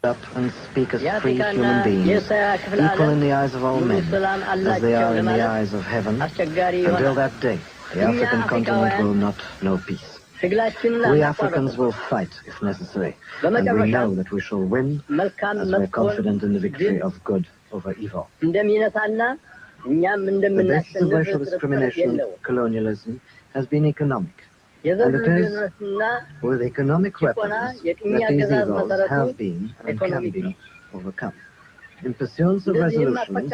up and speak as free human beings, equal in the eyes of all men, as they are in the eyes of heaven. Until that day, the African continent will not know peace. We Africans will fight if necessary, and we know that we shall win, as we're confident in the victory of good over evil. The basis of racial discrimination, colonialism, has been economic. And it is with economic weapons that these evils have been and can be overcome. In pursuance of resolutions,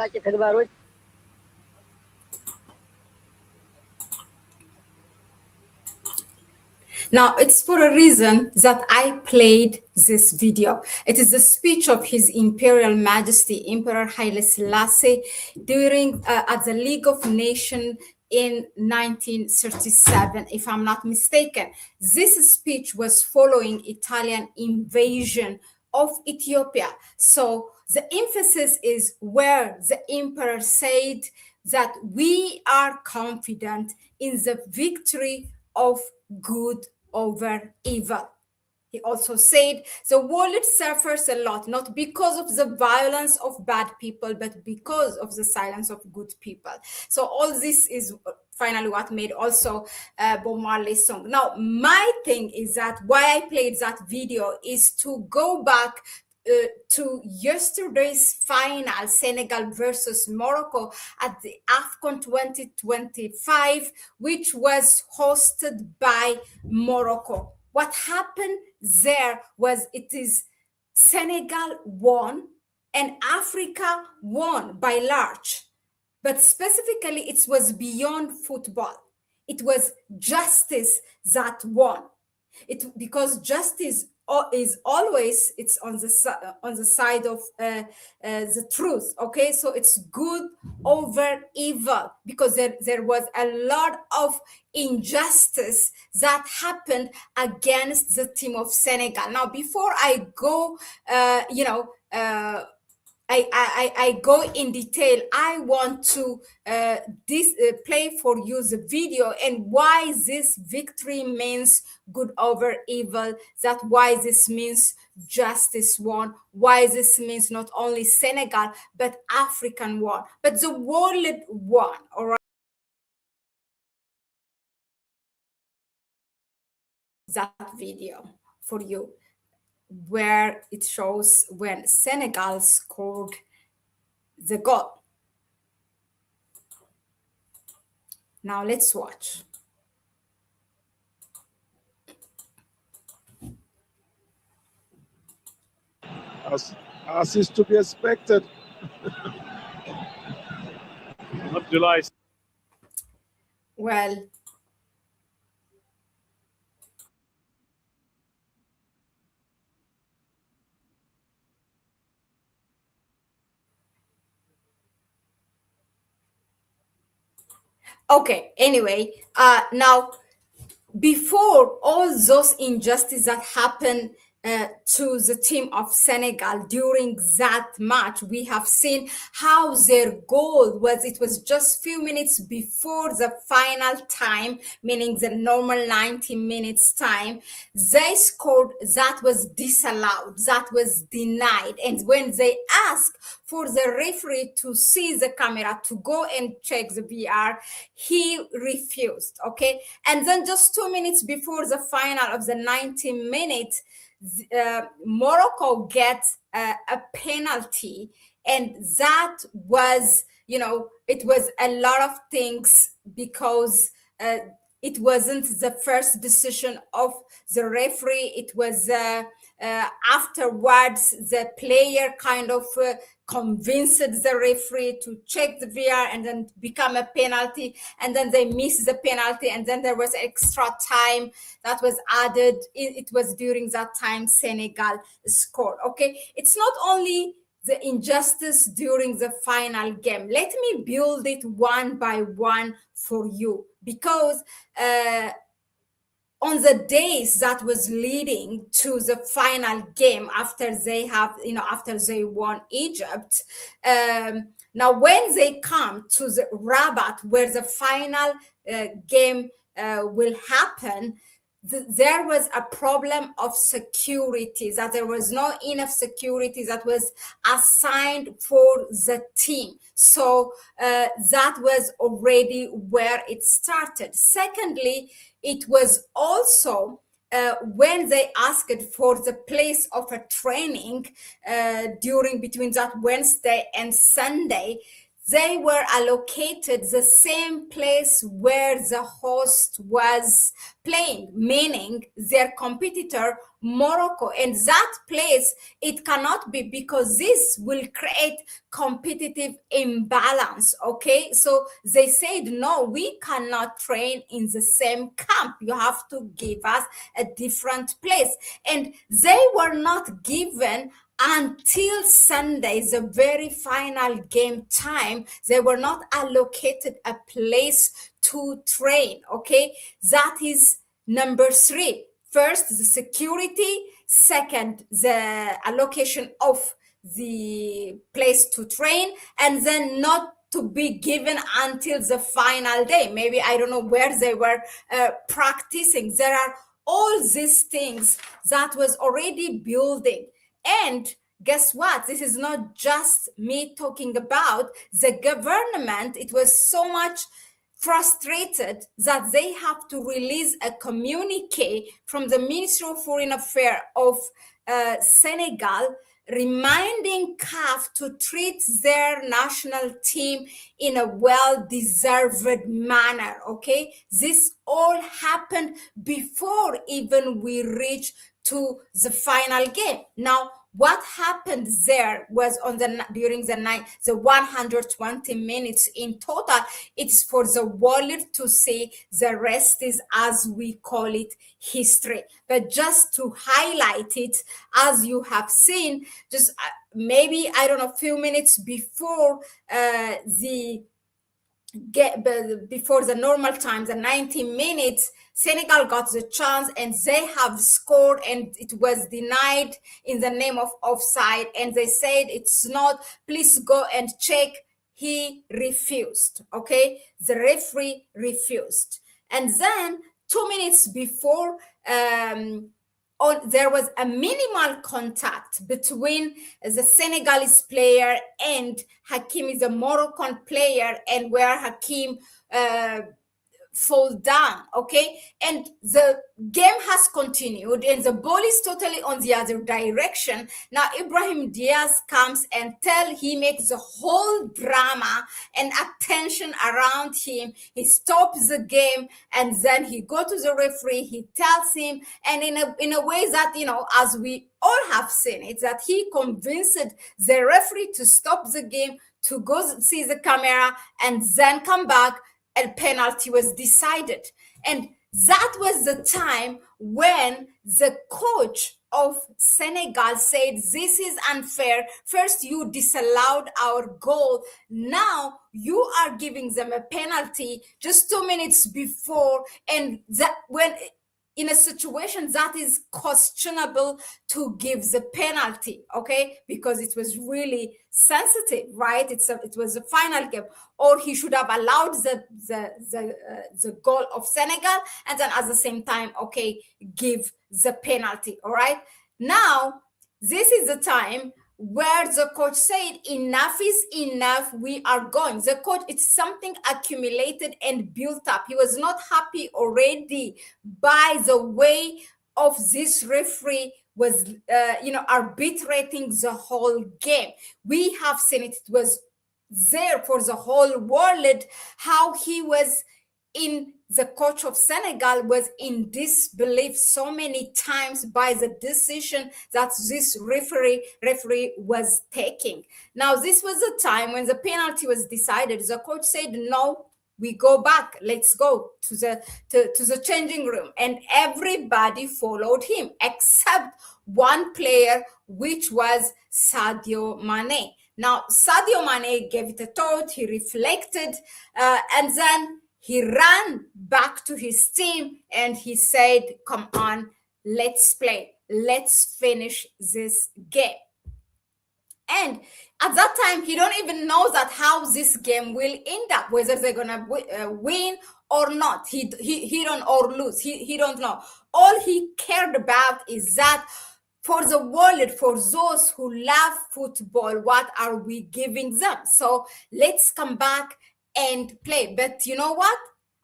now, it's for a reason that I played this video. It is the speech of His Imperial Majesty Emperor Haile Selassie during at the League of Nations in 1937, if I'm not mistaken. This speech was following Italian invasion of Ethiopia. So the emphasis is where the emperor said that we are confident in the victory of good over evil. He also said the world suffers a lot, not because of the violence of bad people, but because of the silence of good people. So all this is finally what made also Bob Marley's song. Now, my thing is that why I played that video is to go back to yesterday's final, Senegal versus Morocco at the Afcon 2025, which was hosted by Morocco. What happened there was Senegal won and Africa won by large. But specifically, it was beyond football. It was justice that won. Because justice is always on the side of the truth. Okay, so it's good over evil, because there was a lot of injustice that happened against the team of Senegal. Now, before I go, I go in detail, I want to play for you the video and why this victory means good over evil, that why this means justice won, why this means not only Senegal, but African won, but the world won, all right? That video for you, where it shows when Senegal scored the goal. Now let's watch. As is to be expected. Not July. Well, okay, anyway, now, before all those injustices that happened to the team of Senegal during that match, we have seen how their goal was, it was just few minutes before the final time, meaning the normal 90 minutes time, they scored, that was disallowed, that was denied. And when they asked for the referee to see the camera, to go and check the VR, he refused, okay? And then just 2 minutes before the final of the 90 minutes, Morocco gets a penalty, and that was, it was a lot of things, because it wasn't the first decision of the referee. It was afterwards the player kind of convinced the referee to check the VR and then become a penalty, and then they missed the penalty, and then there was extra time that was added. It was during that time Senegal scored. Okay, it's not only the injustice during the final game. Let me build it one by one for you, because on the days that was leading to the final game, after they won Egypt, now when they come to the Rabat, where the final game will happen, there was a problem of security, that there was not enough security that was assigned for the team. So that was already where it started. Secondly, it was also when they asked for the place of a training during between that Wednesday and Sunday, they were allocated the same place where the host was playing, meaning their competitor, Morocco. And that place, it cannot be, because this will create competitive imbalance, okay? So they said, no, we cannot train in the same camp. You have to give us a different place. And they were not given until Sunday, the very final game time. They were not allocated a place to train, okay? That is number 3. First, the security. Second, the allocation of the place to train, and then not to be given until the final day. Maybe, I don't know where they were practicing. There are all these things that was already building. And guess what? This is not just me talking about the government. It was so much frustrated that they have to release a communique from the Ministry of Foreign Affairs of Senegal, reminding CAF to treat their national team in a well-deserved manner, okay? This all happened before even we reached to the final game. Now, what happened there was during the night, the 120 minutes in total. It's for the world to see. The rest is, as we call it, history. But just to highlight it, as you have seen, just maybe, I don't know, a few minutes before before the normal time, the 90 minutes, Senegal got the chance and they have scored, and it was denied in the name of offside. And they said, it's not, please go and check. He refused, okay? The referee refused. And then 2 minutes before, there was a minimal contact between the Senegalese player and Hakim, is a Moroccan player, and where Hakim fall down, okay? And the game has continued, and the ball is totally on the other direction. Now Ibrahim Diaz comes and he makes the whole drama and attention around him. He stops the game, and then he go to the referee, he tells him, and in a way that, you know, as we all have seen it, that he convinced the referee to stop the game, to go see the camera, and then come back. A penalty was decided. And that was the time when the coach of Senegal said, this is unfair. First, you disallowed our goal. Now you are giving them a penalty just 2 minutes before. And that, when in a situation that is questionable to give the penalty, okay? Because it was really sensitive, right? It was a final game. Or he should have allowed the goal of Senegal, and then at the same time, okay, give the penalty, all right? Now, this is the time where the coach said, enough is enough, we are going. The coach, it's something accumulated and built up. He was not happy already by the way of this referee was, arbitrating the whole game. We have seen it. It was there for the whole world, how he was the coach of Senegal was in disbelief so many times by the decision that this referee was taking. Now, this was the time when the penalty was decided. The coach said, no, we go back. Let's go to the changing room. And everybody followed him except one player, which was Sadio Mane. Now, Sadio Mane gave it a thought. He reflected, and then he ran back to his team and he said, come on, let's play. Let's finish this game. And at that time, he don't even know that how this game will end up, whether they're going to win or not. He don't, or lose. He don't know. All he cared about is that for the world, for those who love football, what are we giving them? So let's come back and play. But you know what?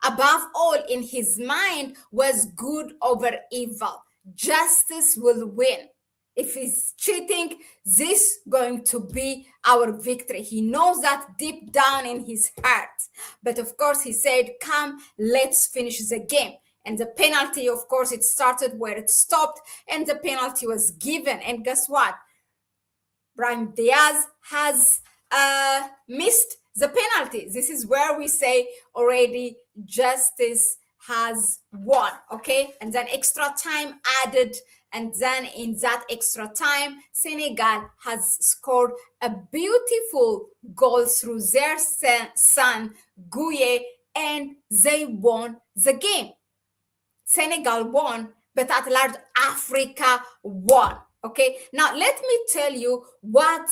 Above all, in his mind was good over evil. Justice will win. If he's cheating, this going to be our victory. He knows that deep down in his heart. But of course, he said, come, let's finish the game. And the penalty, of course, it started where it stopped, and the penalty was given. And guess what? Brahim Diaz has missed the penalty. This is where we say already justice has won, okay? And then extra time added, and then in that extra time, Senegal has scored a beautiful goal through their son, Guye, and they won the game. Senegal won, but at large, Africa won. Okay, now let me tell you what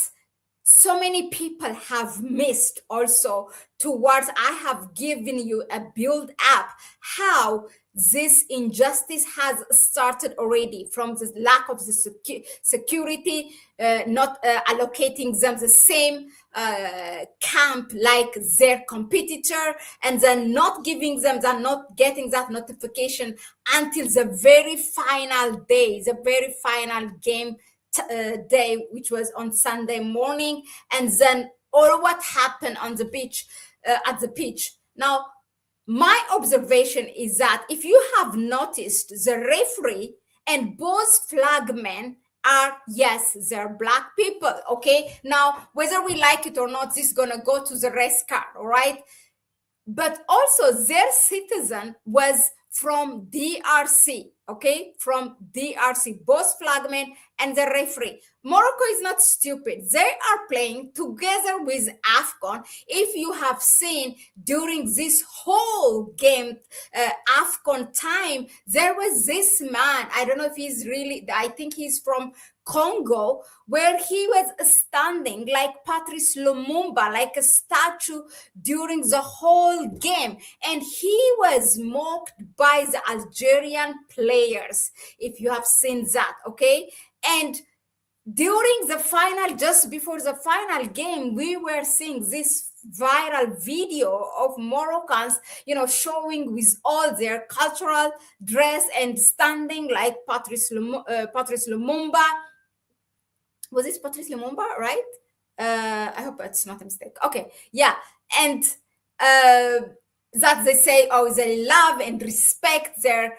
so many people have missed also towards I have given you a build up how this injustice has started already from the lack of the security, not allocating them the same camp like their competitor, and then not giving them that, not getting that notification until the very final day, the very final game day, which was on Sunday morning, and then all what happened on the beach, at the pitch. Now, my observation is that if you have noticed, the referee and both flagmen are, yes, they're black people, okay? Now, whether we like it or not, this is gonna go to the race car, all right? But also their citizen was from DRC, okay? From DRC, both flagmen and the referee. Morocco is not stupid. They are playing together with Afcon. If you have seen during this whole game, Afcon time, there was this man, I don't know if he's really, I think he's from Congo, where he was standing like Patrice Lumumba, like a statue during the whole game. And he was mocked by the Algerian players, if you have seen that, okay? And during the final, just before the final game, we were seeing this viral video of Moroccans, you know, showing with all their cultural dress and standing like Patrice Lumumba. Was it Patrice Lumumba, right? I hope it's not a mistake. Okay, yeah. And that they say, oh, they love and respect their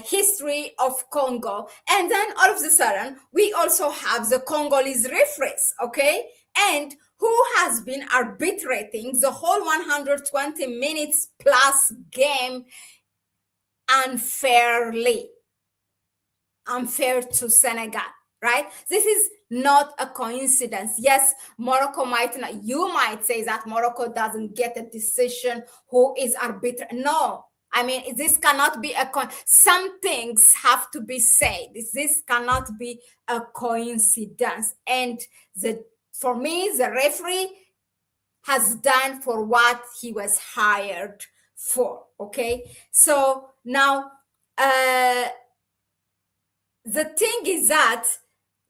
history of Congo. And then all of a sudden, we also have the Congolese referees, okay? And who has been arbitrating the whole 120 minutes plus game unfairly, unfair to Senegal, right? This is not a coincidence. Yes, Morocco might not, you might say that Morocco doesn't get a decision who is arbitrating. No, I mean, this cannot be some things have to be said. This cannot be a coincidence. And for me, the referee has done for what he was hired for, okay? So now, the thing is that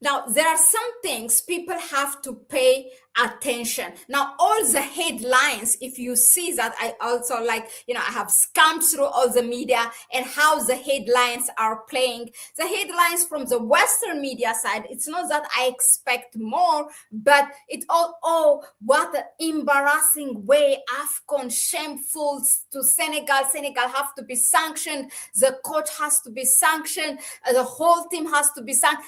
now there are some things people have to pay attention. Now, all the headlines, if you see that, I also like, you know, I have scanned through all the media and how the headlines are playing. The headlines from the Western media side, it's not that I expect more, but it all, oh, what an embarrassing way, Afcon, shameful to Senegal. Senegal have to be sanctioned. The coach has to be sanctioned. The whole team has to be sanctioned.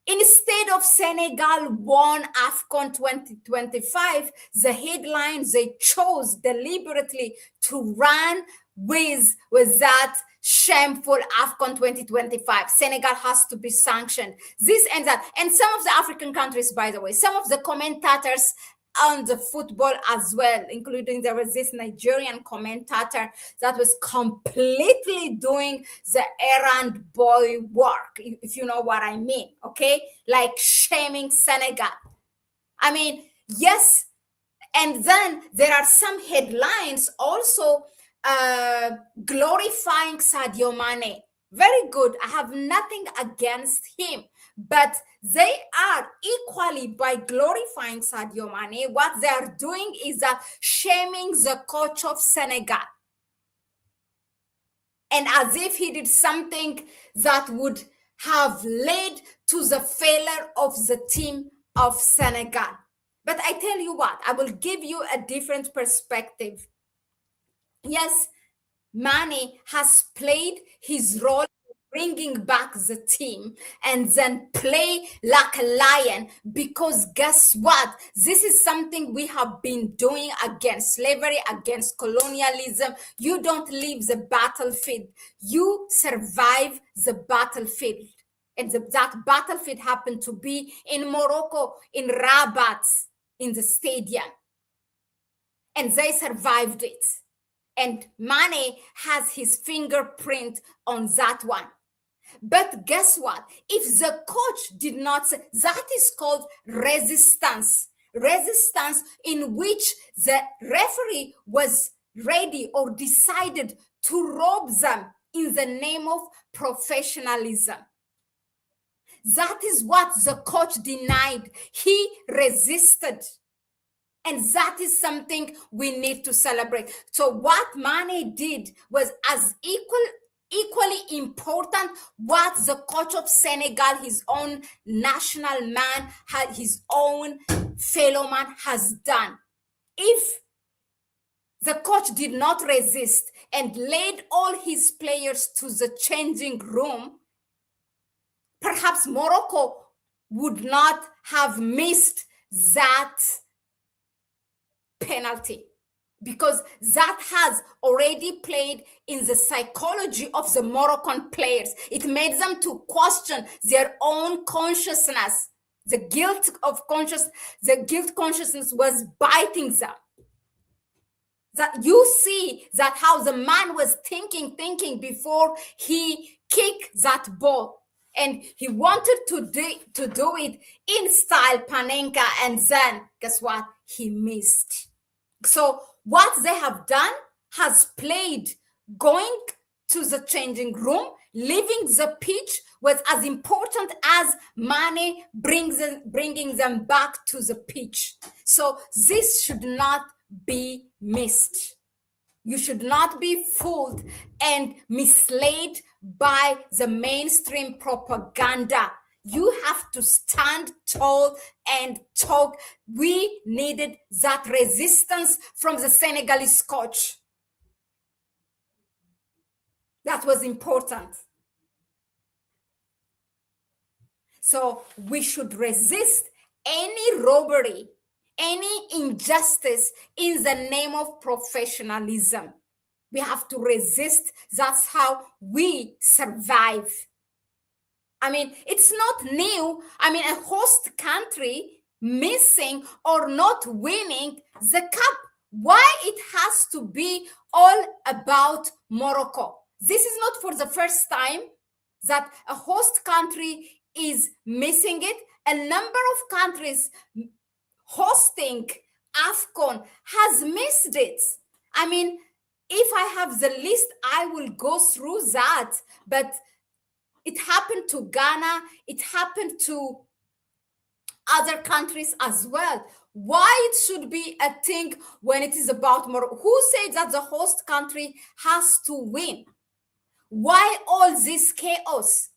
Instead of Senegal won Afcon 2025, the headlines they chose deliberately to run with that shameful Afcon 2025. Senegal has to be sanctioned. This and that. And some of the African countries, by the way, some of the commentators on the football as well, including there was this Nigerian commentator that was completely doing the errand boy work, if you know what I mean, okay? Like shaming Senegal. I mean, yes. And then there are some headlines also glorifying Sadio Mane. Very good. I have nothing against him. But they are equally, by glorifying Sadio Mane, what they are doing is that shaming the coach of Senegal. And as if he did something that would have led to the failure of the team of Senegal. But I tell you what, I will give you a different perspective. Yes, Mane has played his role bringing back the team and then play like a lion, because guess what? This is something we have been doing against slavery, against colonialism. You don't leave the battlefield, you survive the battlefield. And that battlefield happened to be in Morocco, in Rabat, in the stadium. And they survived it. And Mane has his fingerprint on that one. But guess what? If the coach did not say, that is called resistance. Resistance in which the referee was ready or decided to rob them in the name of professionalism. That is what the coach denied. He resisted. And that is something we need to celebrate. So what Mane did was as equally important what the coach of Senegal, his own national man, his own fellow man has done. If the coach did not resist and led all his players to the changing room, perhaps Morocco would not have missed that penalty, because that has already played in the psychology of the Moroccan players. It made them to question their own consciousness. The guilt consciousness was biting them. That you see that how the man was thinking before he kicked that ball. And he wanted to do it in style Panenka, and then guess what? He missed. So what they have done has played going to the changing room, leaving the pitch was as important as Mane bringing them back to the pitch. So this should not be missed. You should not be fooled and misled by the mainstream propaganda. You have to stand tall and talk. We needed that resistance from the Senegalese coach. That was important. So we should resist any robbery, any injustice in the name of professionalism. We have to resist. That's how we survive. I mean, it's not new. I mean, a host country missing or not winning the cup. Why it has to be all about Morocco? This is not for the first time that a host country is missing it. A number of countries hosting Afcon has missed it. I mean, if I have the list, I will go through that. But it happened to Ghana. It happened to other countries as well. Why it should be a thing when it is about Morocco? Who said that the host country has to win? Why all this chaos?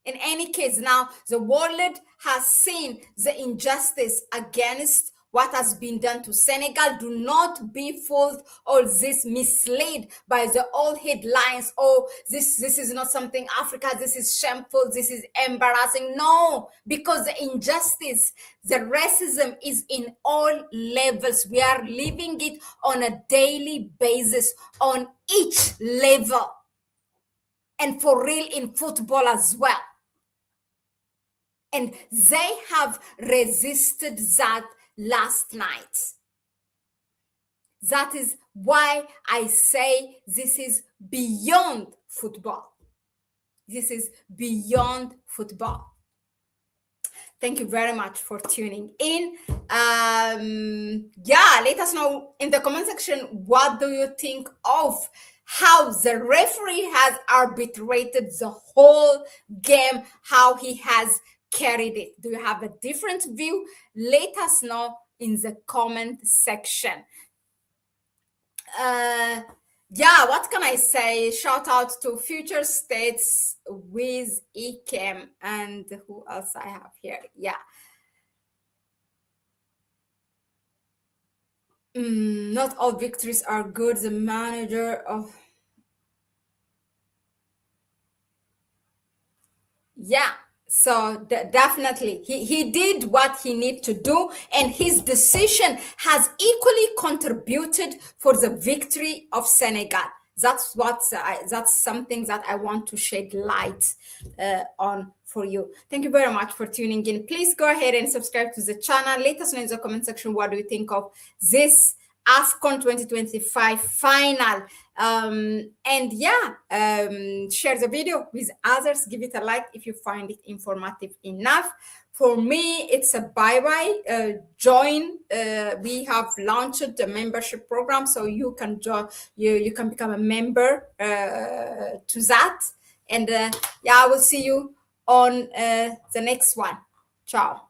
In any case, now the world has seen the injustice against what has been done to Senegal. Do not be fooled or this misled by the old headlines. Oh, this is not something Africa. This is shameful. This is embarrassing. No, because the injustice, the racism is in all levels. We are living it on a daily basis on each level. And for real in football as well. And they have resisted that last night. That is why I say this is beyond football. This is beyond football. Thank you very much for tuning in. Yeah, let us know in the comment section, what do you think of how the referee has arbitrated the whole game, how he has carried it? Do you have a different view? Let us know in the comment section. Yeah, what can I say? Shout out to Future States with Ekem, and who else I have here? Yeah. Not all victories are good. The manager of yeah. So definitely he did what he need to do, and his decision has equally contributed for the victory of Senegal. That's that's something that I want to shed light on for you. Thank you very much for tuning in. Please go ahead and subscribe to the channel. Let us know in the comment section, what do you think of this Afcon 2025 final. And yeah, share the video with others. Give it a like if you find it informative enough. For me, it's a bye-bye. Join. We have launched a membership program, so you can join. You can become a member to that. And yeah, I will see you on the next one. Ciao.